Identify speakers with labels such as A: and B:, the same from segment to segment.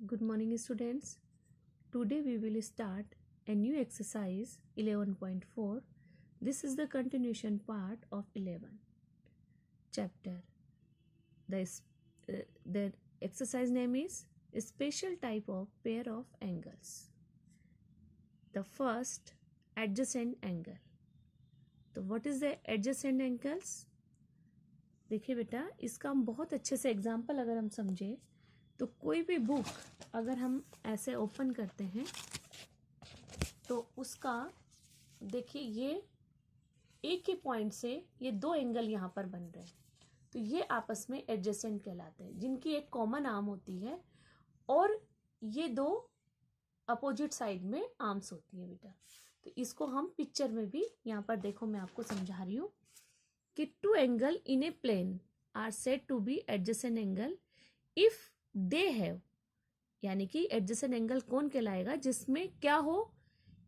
A: Good morning, students. Today we will start a new exercise 11.4. This is the continuation part of 11 chapter. The exercise name is a special type of pair of angles. The first, adjacent angle. तो what is the adjacent angles? देखिए बेटा, इसका हम बहुत अच्छे से example अगर हम समझे तो कोई भी बुक अगर हम ऐसे ओपन करते हैं तो उसका देखिए ये एक ही पॉइंट से ये दो एंगल यहाँ पर बन रहे हैं, तो ये आपस में एडजेसेंट कहलाते हैं, जिनकी एक कॉमन आर्म होती है और ये दो अपोजिट साइड में आर्म्स होती है बेटा। तो इसको हम पिक्चर में भी यहाँ पर देखो, मैं आपको समझा रही हूँ कि two angle in a plane are said to be adjacent angle if they have, यानी कि एडजेसेंट एंगल कौन कहलाएगा जिसमें क्या हो,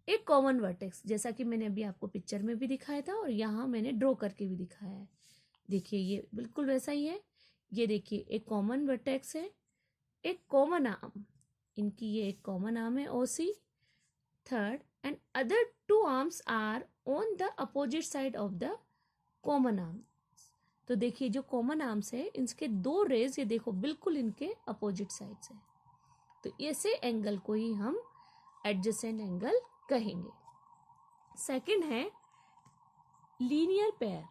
A: एक कॉमन वर्टेक्स, जैसा कि मैंने अभी आपको पिक्चर में भी दिखाया था और यहाँ मैंने ड्रॉ करके भी दिखाया है। देखिए ये बिल्कुल वैसा ही है। ये देखिए एक कॉमन वर्टेक्स है, एक कॉमन आर्म, इनकी ये एक कॉमन आर्म है OC, third, and other two arms are on the opposite side of the common arm. तो देखिए जो कॉमन आर्म्स है इनके दो रेज ये देखो बिल्कुल इनके अपोजिट साइड से, तो ऐसे एंगल को ही हम एडजेसेंट एंगल कहेंगे। सेकंड है लीनियर पेयर।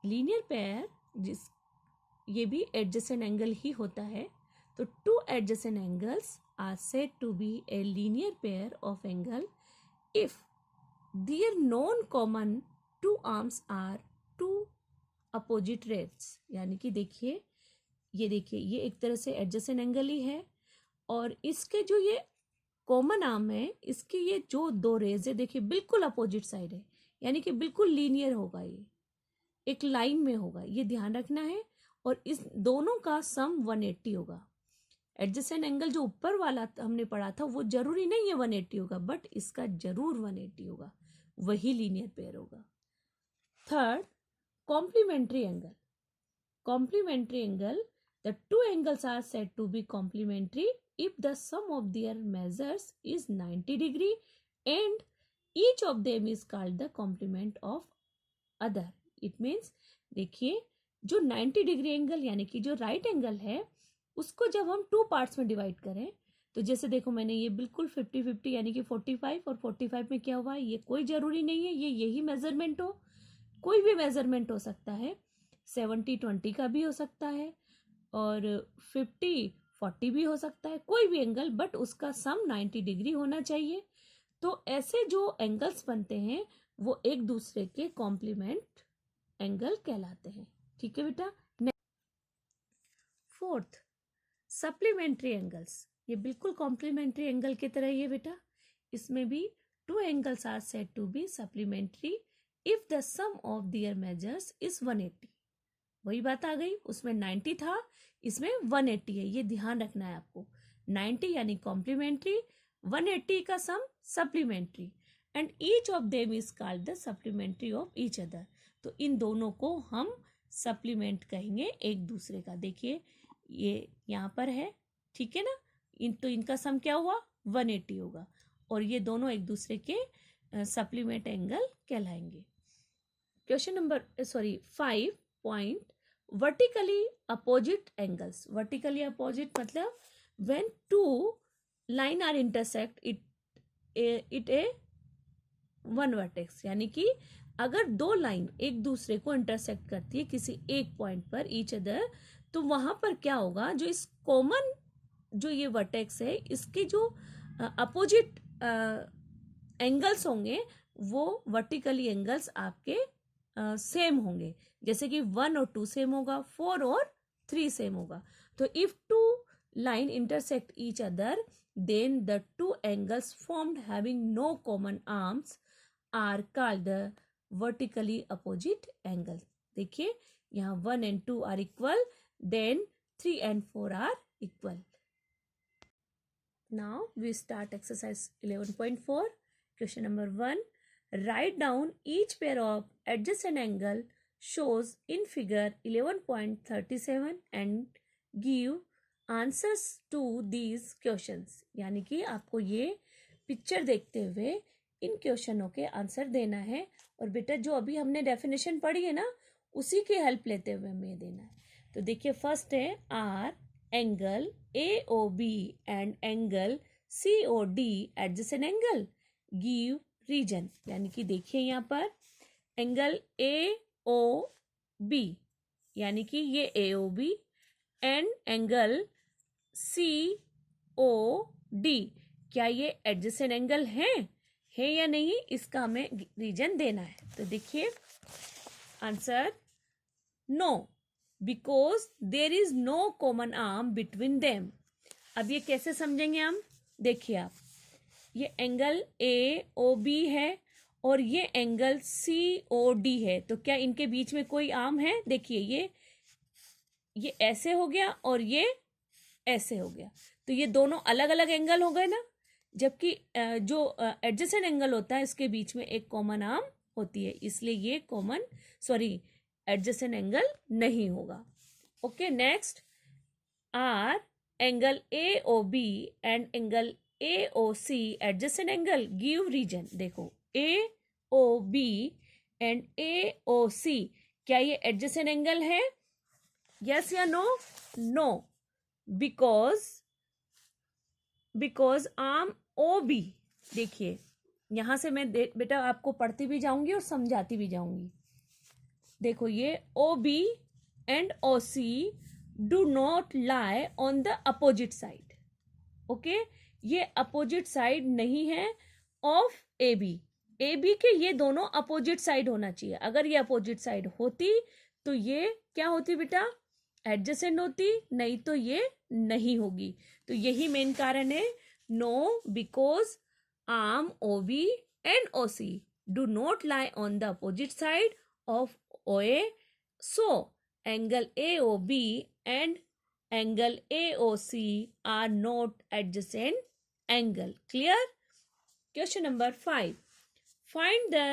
A: लीनियर पेयर जिस ये भी एडजेसेंट एंगल ही होता है। तो two adjacent angles are said to be a linear pair of angle if their non common two arms are two opposite rays. यानी कि देखिए ये एक तरह से एडजेसेंट एंगल ही है और इसके जो ये कॉमन आर्म है इसके ये जो दो रेज है देखिए बिल्कुल अपोजिट साइड है, यानी कि बिल्कुल लीनियर होगा, ये एक लाइन में होगा, ये ध्यान रखना है। और इस दोनों का सम 180 होगा। एडजेसेंट एंगल जो ऊपर वाला हमने पढ़ा था वो जरूरी नहीं है 180 होगा, बट इसका जरूर 180 होगा, वही लीनियर पेयर होगा। Third, complementary angle. Complementary angle, the two angles are said to be complementary if the sum of their measures is 90 degree and each of them is called the complement of other. It means देखिए जो 90 degree angle यानी कि जो right angle है उसको जब हम two parts में डिवाइड करें तो जैसे देखो मैंने ये बिल्कुल 50-50 यानी कि 45 और 45 में क्या हुआ, ये कोई जरूरी नहीं है ये यही मेजरमेंट हो, कोई भी मेजरमेंट हो सकता है, 70-20 का भी हो सकता है और 50-40 भी हो सकता है, कोई भी एंगल, बट उसका सम 90 डिग्री होना चाहिए। तो ऐसे जो एंगल्स बनते हैं वो एक दूसरे के कॉम्प्लीमेंट एंगल कहलाते हैं। ठीक है बेटा। Fourth, supplementary angles. ये बिल्कुल कॉम्प्लीमेंट्री एंगल की तरह ही है बेटा। इसमें भी two angles are said to be supplementary if the sum of their measures is 180। वही बात आ गई, उसमें 90 था, इसमें 180 है, ये ध्यान रखना है आपको। 90 यानी कॉम्प्लीमेंट्री, 180 का sum supplementary, and each of them is called the supplementary of each other. तो इन दोनों को हम सप्लीमेंट कहेंगे एक दूसरे का। देखिए ये यहाँ पर है, ठीक है ना, तो इनका सम क्या हुआ, 180 होगा और ये दोनों एक दूसरे के सप्लीमेंट एंगल कहलाएंगे। Question number 5 point, vertically opposite angles. Vertically opposite मतलब when two line are intersect it a one vertex, यानी कि अगर दो लाइन एक दूसरे को इंटरसेक्ट करती है किसी एक पॉइंट पर ईच अदर, तो वहां पर क्या होगा, जो इस कॉमन जो ये वर्टेक्स है इसके जो अपोजिट एंगल्स होंगे वो वर्टिकली एंगल्स आपके सेम होंगे। जैसे कि 1 और 2 सेम होगा, 4 और 3 सेम होगा। तो if two line intersect each other then the two angles formed having no common arms are called the vertically opposite angle. देखिए यहाँ 1 and 2 are equal, then 3 and 4 are equal. Now we start exercise 11.4। Question number 1, write down each pair of adjacent angle shows in figure 11.37 and give answers to these questions, यानी कि आपको ये picture देखते हुए इन क्वेश्चनों के answer देना है। और बेटा जो अभी हमने डेफिनेशन पढ़ी है ना, उसी की हेल्प लेते हुए हमें देना है। तो देखिए फर्स्ट है are angle A O B and angle C O D adjacent angle give reason, यानी कि देखिए यहाँ पर एंगल ए ओ बी, यानी कि ये A O B and angle C O D, क्या ये एडजेसेंट एंगल है या नहीं, इसका हमें रीजन देना है। तो देखिए answer no, because there is no common arm between them. अब ये कैसे समझेंगे हम, देखिए आप, ये एंगल ए ओ बी है और ये एंगल सी ओ डी है, तो क्या इनके बीच में कोई आर्म है? देखिए ये ऐसे हो गया और ये ऐसे हो गया, तो ये दोनों अलग अलग एंगल हो गए ना, जबकि जो एडजेसेंट एंगल होता है इसके बीच में एक कॉमन आर्म होती है, इसलिए ये एडजेसेंट एंगल नहीं होगा। Okay, next are angle A O B and angle A O C adjacent angle give reason. देखो A O B and A O C, क्या ये एडजेसेंट एंगल है? यस या no? No, because arm O B, देखिए यहां से मैं बेटा आपको पढ़ती भी जाऊंगी और समझाती भी जाऊंगी। देखो ये O B and O C do not lie on the opposite side. Okay, ये अपोजिट साइड नहीं है ऑफ ए बी के, ये दोनों अपोजिट साइड होना चाहिए। अगर ये अपोजिट साइड होती तो ये क्या होती बेटा? एडजेसेंट होती, नहीं तो ये नहीं होगी। तो यही मेन कारण है no, because arm O B and O C do not lie on the opposite side of O A, so angle A O B and angle AOC are not adjacent angle. Clear? Question number 5. Find the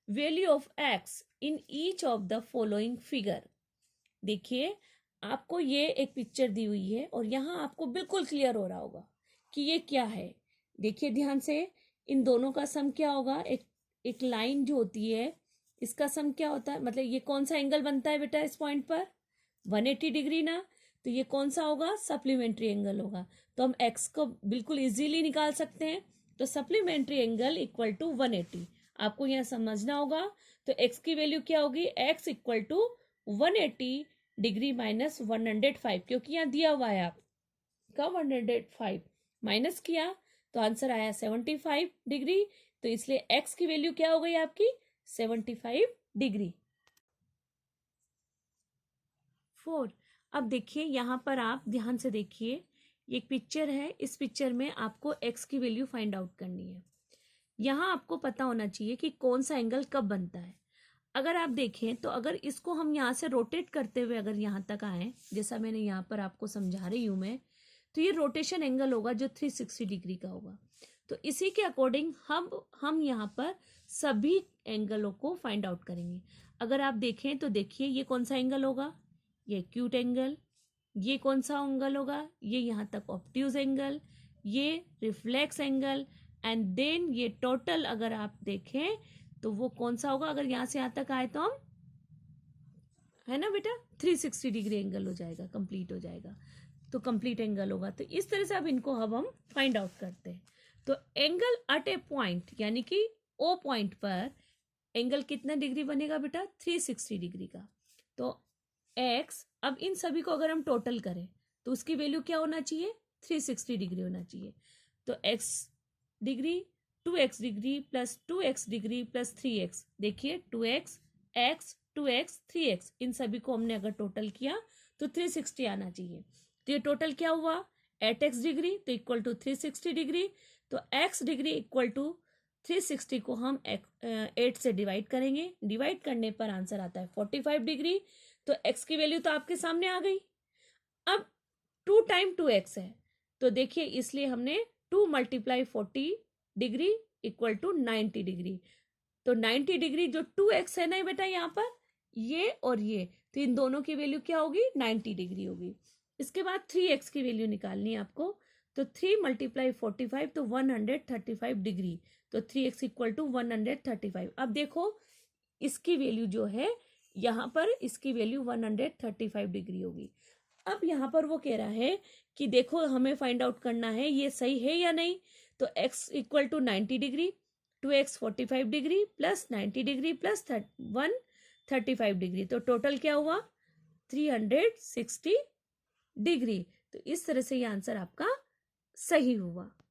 A: value of x in each of the following figure. देखिए आपको ये एक picture दी हुई है और यहाँ आपको बिल्कुल क्लियर हो रहा होगा कि ये क्या है। देखिए ध्यान से, इन दोनों का सम क्या होगा? एक लाइन जो होती है इसका सम क्या होता है, मतलब ये कौन सा एंगल बनता है बेटा इस पॉइंट पर? 180 डिग्री ना, तो ये कौन सा होगा? सप्लीमेंट्री एंगल होगा। तो हम x को बिल्कुल इजीली निकाल सकते हैं। तो सप्लीमेंट्री एंगल इक्वल टू 180, आपको यहाँ समझना होगा। तो x की वैल्यू क्या होगी? x equal to 180 degree minus 105, क्योंकि यहाँ दिया हुआ है आपका 105, माइनस किया तो आंसर आया 75 डिग्री। तो इसलिए x की वैल्यू क्या हो गई आपकी? 75 डिग्री। 4, अब देखिए यहाँ पर आप ध्यान से देखिए, ये एक पिक्चर है, इस पिक्चर में आपको x की वैल्यू फाइंड आउट करनी है। यहाँ आपको पता होना चाहिए कि कौन सा एंगल कब बनता है। अगर आप देखें तो अगर इसको हम यहाँ से रोटेट करते हुए अगर यहाँ तक आए, जैसा मैंने यहाँ पर आपको समझा रही हूँ मैं, तो ये रोटेशन एंगल होगा जो 360 डिग्री का होगा। तो इसी के अकॉर्डिंग हम यहाँ पर सभी एंगलों को फाइंड आउट करेंगे। अगर आप देखें तो देखिए ये कौन सा एंगल होगा? ये एक्यूट एंगल। ये कौन सा एंगल होगा? ये यहाँ तक ऑब्ट्यूज एंगल, ये रिफ्लेक्स एंगल, एंड देन ये टोटल अगर आप देखें तो वो कौन सा होगा? अगर यहाँ से यहाँ तक आए तो हम, है ना बेटा, 360 डिग्री एंगल हो जाएगा, कंप्लीट हो जाएगा, तो कंप्लीट एंगल होगा। तो इस तरह से अब इनको अब हम फाइंड आउट करते हैं। तो एंगल एट ए पॉइंट, यानी कि ओ पॉइंट पर एंगल कितना डिग्री बनेगा बेटा? 360 डिग्री का। तो x, अब इन सभी को अगर हम टोटल करें तो उसकी वैल्यू क्या होना चाहिए? 360 डिग्री होना चाहिए। तो x degree, 2x degree plus 2x degree plus 3x, देखिए 2x, x, 2x, 3x, इन सभी को हमने अगर टोटल किया तो 360 आना चाहिए। तो ये टोटल क्या हुआ? 8x डिग्री, तो इक्वल टू 360 डिग्री। तो x डिग्री इक्वल टू 360 को हम 8 से डिवाइड करेंगे, डिवाइड करने पर आंसर आता है 45 डिग्री। तो x की वैल्यू तो आपके सामने आ गई। अब 2 टाइम 2x है, तो देखिए इसलिए हमने 2 multiply 40 degree equal to 90 degree. तो 90 डिग्री जो 2x है ना बेटा यहाँ पर, ये और ये, तो इन दोनों की वैल्यू क्या होगी? 90 डिग्री होगी। इसके बाद 3x की वैल्यू निकालनी है आपको। तो 3 मल्टीप्लाई 45 तो 135 डिग्री। तो 3x इक्वल टू 135। अब देखो इसकी वैल्यू जो है यहाँ पर इसकी वैल्यू 135 डिग्री होगी। अब यहाँ पर वो कह रहा है कि देखो हमें फाइंड आउट करना है ये सही है या नहीं। तो x equal to 90 degree, 2x 45 degree plus 90 degree plus 135 degree, तो टोटल क्या हुआ 360 डिग्री। तो इस तरह से ये आंसर आपका सही हुआ।